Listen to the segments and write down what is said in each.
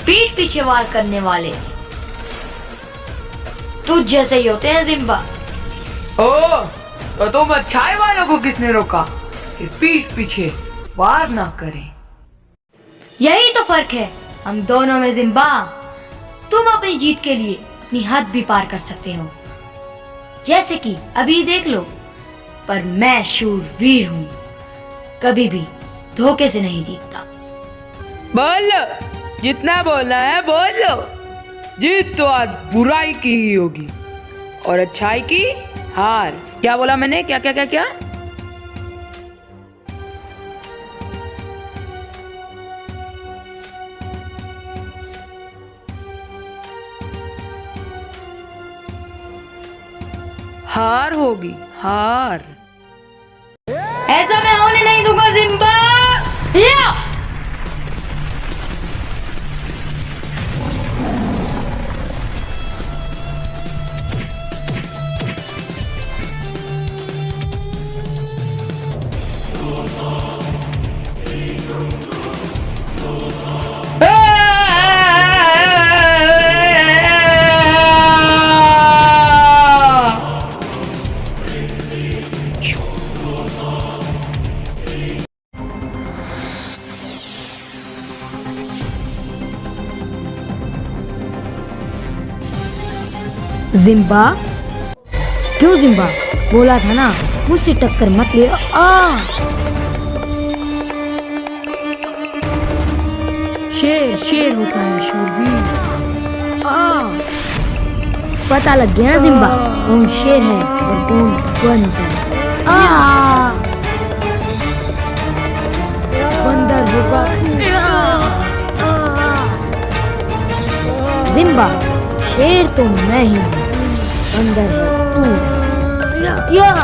पीठ पीछे वार करने वाले तुझ जैसे ही होते हैं जिम्बा। ओ, तो तुम अच्छाई वालों को किसने रोका कि पीठ पीछे वार ना करें? यही तो फर्क है हम दोनों में जिम्बा। तुम अपनी जीत के लिए अपनी हद भी पार कर सकते हो, जैसे कि अभी देख लो, पर मैं शूरवीर हूँ, कभी भी धोखे से नहीं जीतता। बोल लो, जितना बोलना है बोल लो। जीत तो आज बुराई की ही होगी और अच्छाई की हार। क्या बोला मैंने? क्या क्या क्या क्या? हार होगी, हार। ऐसा मैं होने नहीं दूंगा जिम्बा। या! जिम्बा, क्यों जिम्बा? बोला था ना मुझसे टक्कर मत ले। शेर शेर होता है शूरवीर। पता लग गया ना जिम्बा, कौन शेर है और कौन बंदर। बंदर होगा जिम्बा, शेर तो मैं ही हूँ, बंदर है तू। या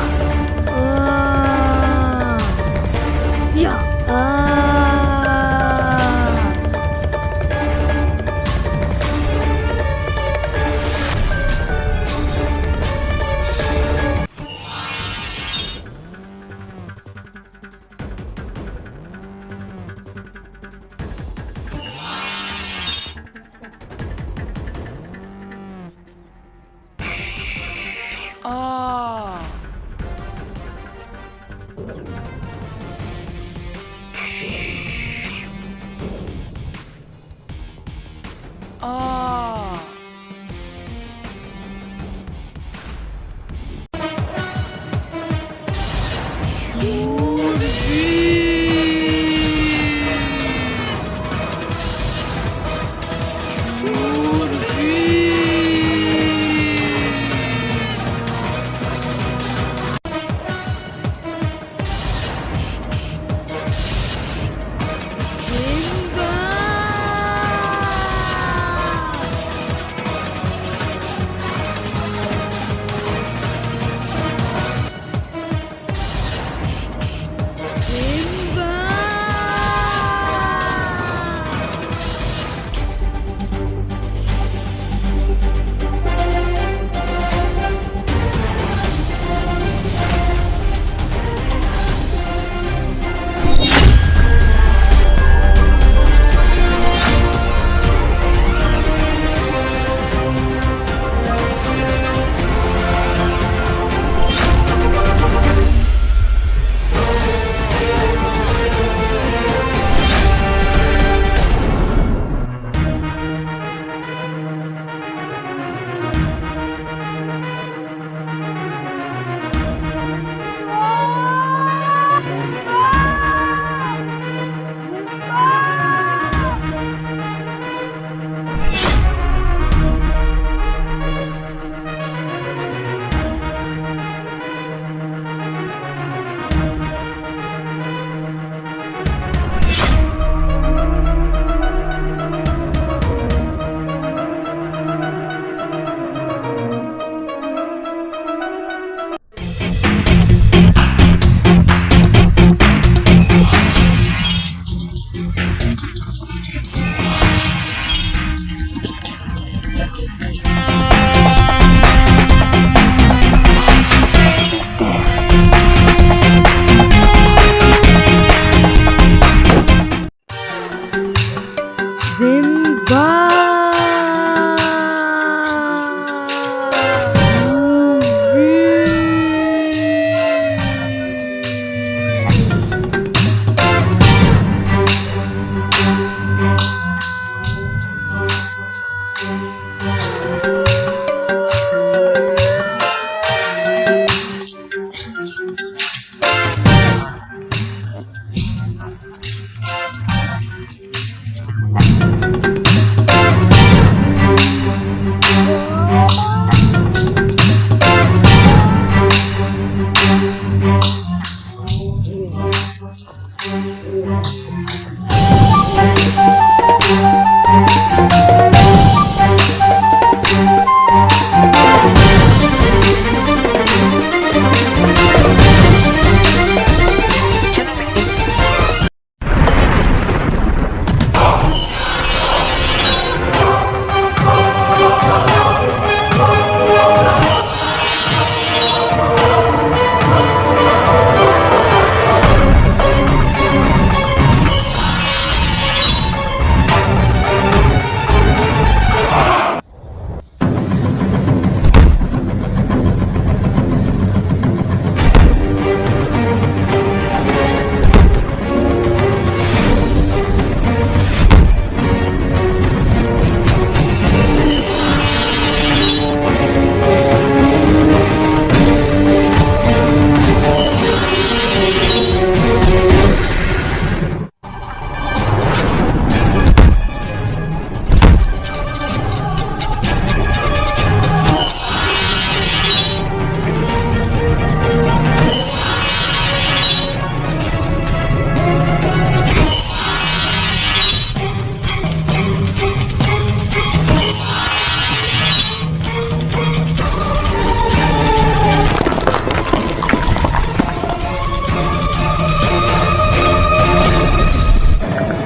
जिम्बा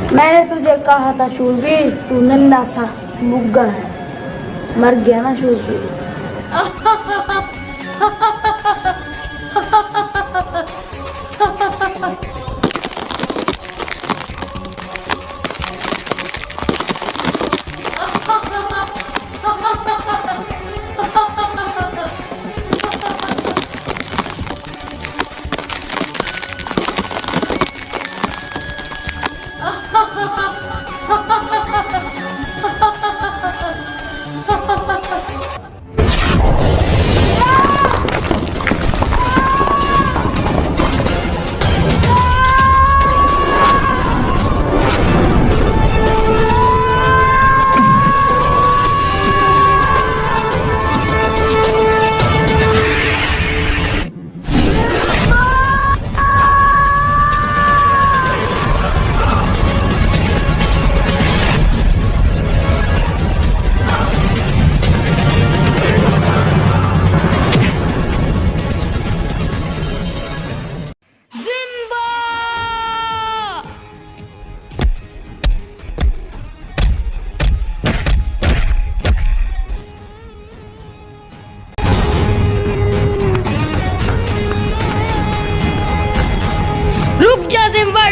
मैंने तुझे कहा था शूरवीर, तू नन्हा सा मुग्गा है। मर गया ना शूरवीर।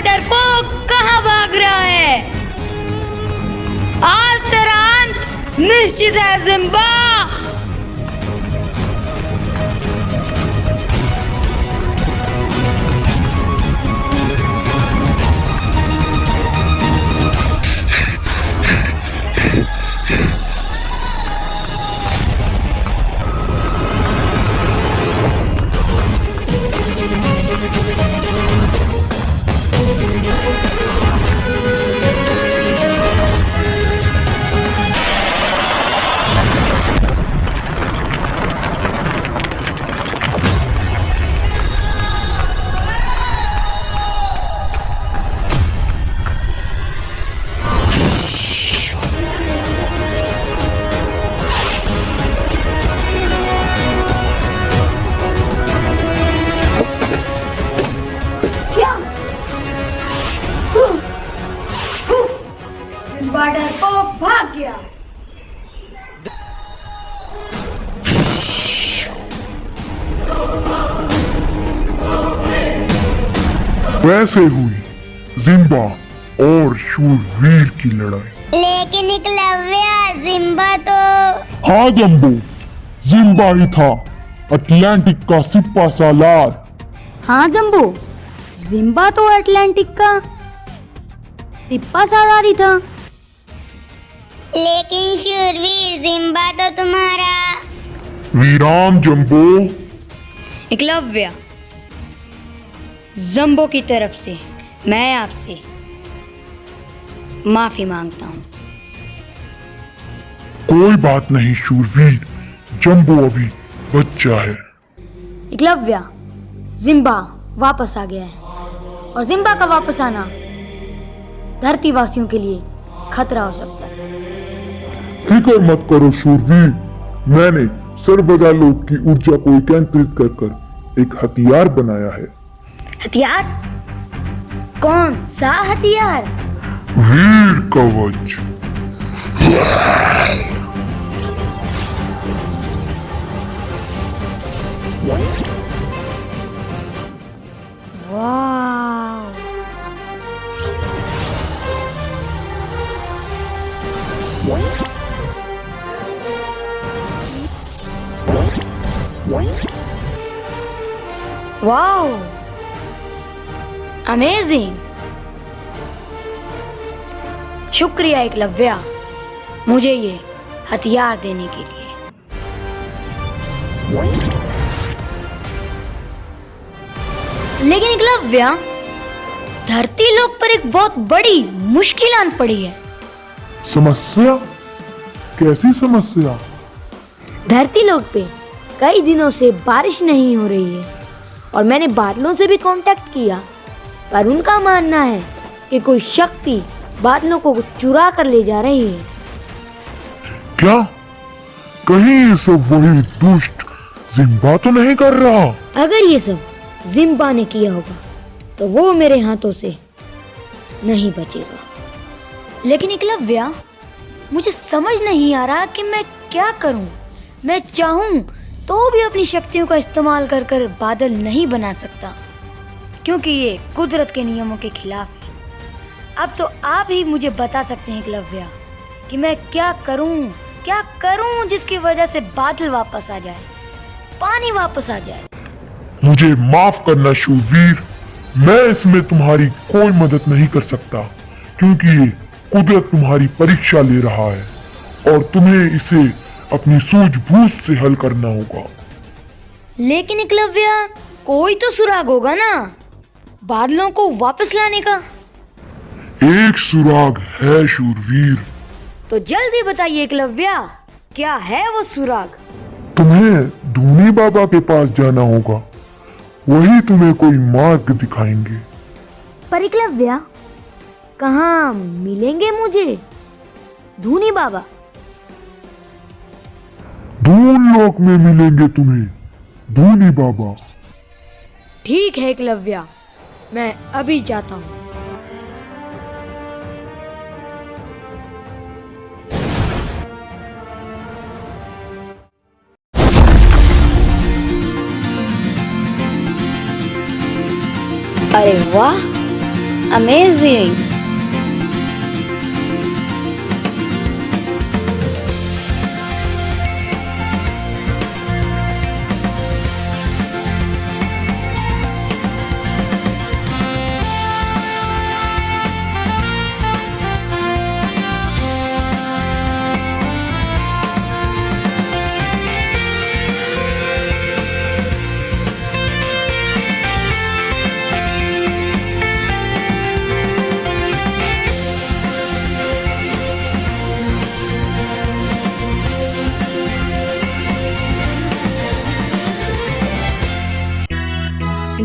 डरपोक कहाँ भाग रहा है? आज तेरा अंत निश्चित है जिम्बा। डरपोक भाग गया। वैसे हुई जिम्बा और शूरवीर की लड़ाई। लेकिन एकलव्य जिम्बा तो हाँ जंबो, जिम्बा ही था, अटलांटिक का सिपा सालार। हाँ जंबो, जिम्बा तो अटलांटिक का तिप्पा सालार ही था। लेकिन शूरवीर जिम्बा तो तुम्हारा। वीरान जंबो। एकलव्य, जंबो की तरफ से मैं आपसे माफी मांगता हूँ। कोई बात नहीं शूरवीर, जंबो अभी बच्चा है। एकलव्य, जिम्बा वापस आ गया है और जिम्बा का वापस आना धरती वासियों के लिए खतरा हो सकता है। फिक्र मत करो शूरवीर, मैंने सर्वदा लोक की ऊर्जा को एकत्रित कर कर एक हथियार बनाया है। हथियार? कौन सा हथियार? वीर कवच। वाह, वाओ, अमेजिंग। शुक्रिया एकलव्य, मुझे ये हथियार देने के लिए। लेकिन एकलव्य, धरती लोक पर एक बहुत बड़ी मुश्किल आन पड़ी है। समस्या? कैसी समस्या? धरती लोक पे कई दिनों से बारिश नहीं हो रही है और मैंने बादलों से भी कांटेक्ट किया, पर उनका मानना है कि कोई शक्ति बादलों को चुरा कर ले जा रही है। क्या कहीं ये सब वही दुष्ट जिम्बा तो नहीं कर रहा? अगर ये सब जिम्बा ने किया होगा तो वो मेरे हाथों से नहीं बचेगा। लेकिन एकलव्य, मुझे समझ नहीं आ रहा कि मैं क्या करूं। मैं चाहूं तो भी अपनी शक्तियों का इस्तेमाल कर कर बादल नहीं बना सकता, क्योंकि ये कुदरत के नियमों के खिलाफ है। अब तो आप ही मुझे बता सकते हैं एकलव्य कि मैं क्या करूं जिसकी वजह से बादल वापस आ जाए, पानी वापस आ जाए। मुझे माफ करना शूरवीर, मैं इसमें तुम्हारी कोई मदद नहीं कर सकता, क्योंकि ये कुदरत तुम्हारी परीक्षा ले रहा है और तुम्हें इसे अपनी सूझबूझ से हल करना होगा। लेकिन एकलव्य, कोई तो सुराग होगा ना बादलों को वापस लाने का। एक सुराग है शूरवीर। तो जल्दी बताइए एकलव्य, क्या है वो सुराग? तुम्हें धूनी बाबा के पास जाना होगा, वही तुम्हें कोई मार्ग दिखाएंगे। पर एकलव्य, कहाँ मिलेंगे मुझे धूनी बाबा? धून लोक में मिलेंगे तुम्हें धूनी बाबा। ठीक है एकलव्य, मैं अभी जाता हूँ। अरे वाह, अमेजिंग।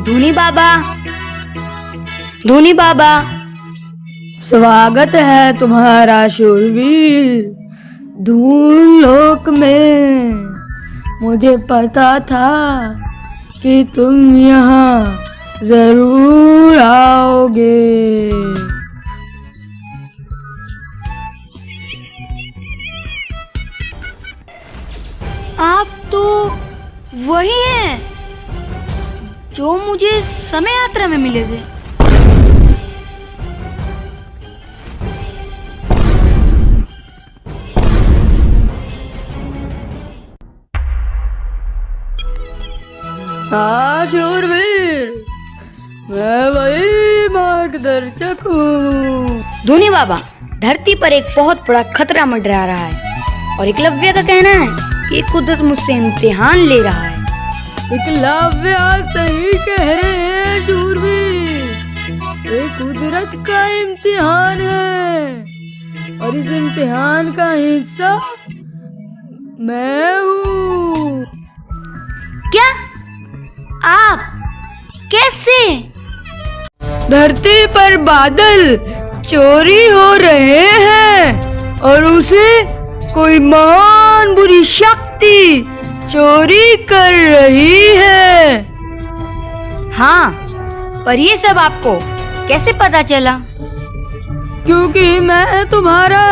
धूनी बाबा, धूनी बाबा, स्वागत है तुम्हारा शूरवीर धूल लोक में। मुझे पता था कि तुम यहाँ जरूर आओगे। आप तो वही हैं जो मुझे समय यात्रा में मिले थे। हाँ शूरवीर, मैं वही मार्गदर्शक हूँ। धोनी बाबा, धरती पर एक बहुत बड़ा खतरा मंडरा रहा है और एकलव्य का कहना है कि कुदरत मुझसे इम्तिहान ले रहा है। एकलव्य सही कह रहे हैं शूरवीर, ये कुदरत का इम्तिहान है और इस इम्तिहान का हिस्सा मैं हूँ। क्या? आप कैसे? धरती पर बादल चोरी हो रहे हैं और उसे कोई महान बुरी शक्ति चोरी कर रही है। हाँ, पर ये सब आपको कैसे पता चला? क्योंकि मैं तुम्हारा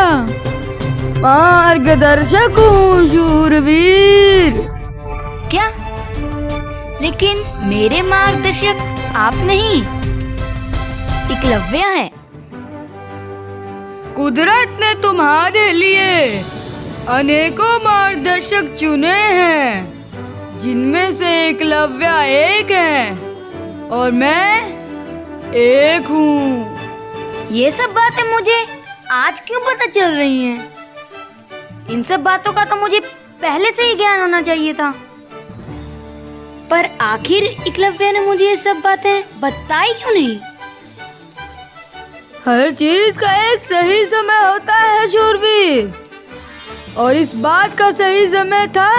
मार्गदर्शक हूँ शूरवीर। क्या? लेकिन मेरे मार्गदर्शक आप नहीं, एकलव्य हैं। कुदरत ने तुम्हारे लिए अनेकों मार्गदर्शक चुने हैं, जिनमें से एकलव्य एक है और मैं एक हूँ। ये सब बातें मुझे आज क्यों पता चल रही हैं? इन सब बातों का तो मुझे पहले से ही ज्ञान होना चाहिए था। पर आखिर एकलव्य ने मुझे ये सब बातें बताई क्यों नहीं? हर चीज का एक सही समय होता है शूरवीर, और इस बात का सही समय था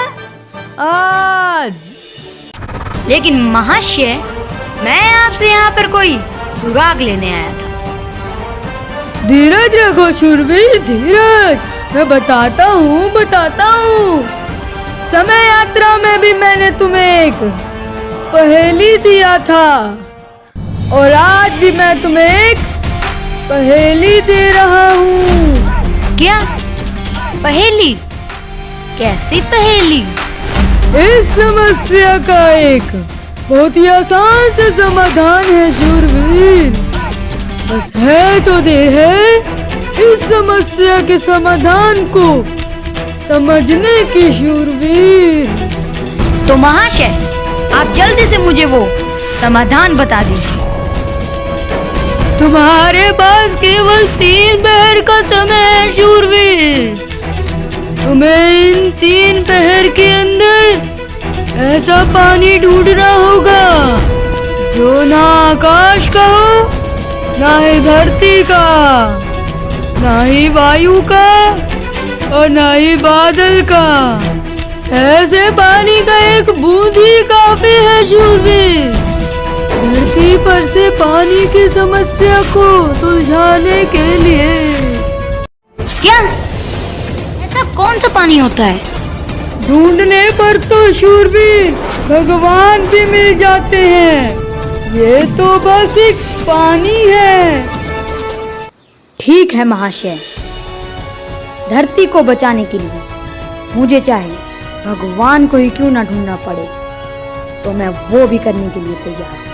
आज। लेकिन महाशय, मैं आपसे यहाँ पर कोई सुराग लेने आया था। धीरज रखो शूरवीर, धीरज। मैं बताता हूँ। समय यात्रा में भी मैंने तुम्हें एक पहेली दिया था और आज भी मैं तुम्हें एक पहेली दे रहा हूँ। क्या पहेली? कैसी पहेली? इस समस्या का एक बहुत ही आसान सा समाधान है शूरवीर, बस है तो देर है इस समस्या के समाधान को समझने की शूरवीर। तो महाशय, आप जल्दी से मुझे वो समाधान बता दीजिए। तुम्हारे पास केवल 3 पहर का समय है शूरवीर। तुम्हें इन 3 पहर के अंदर ऐसा पानी ढूंढना होगा जो ना आकाश का हो, ना ही धरती का, ना ही वायु का और ना ही बादल का। ऐसे पानी का एक बूंद ही काफी है शूरवीर, धरती पर से पानी की समस्या को सुलझाने के लिए। क्या? ऐसा कौन सा पानी होता है? ढूंढने पर तो शूरवीर भगवान भी मिल जाते हैं, ये तो बस एक पानी है। ठीक है महाशय, धरती को बचाने के लिए मुझे चाहे भगवान को ही क्यों ना ढूंढना पड़े, तो मैं वो भी करने के लिए तैयार हूँ।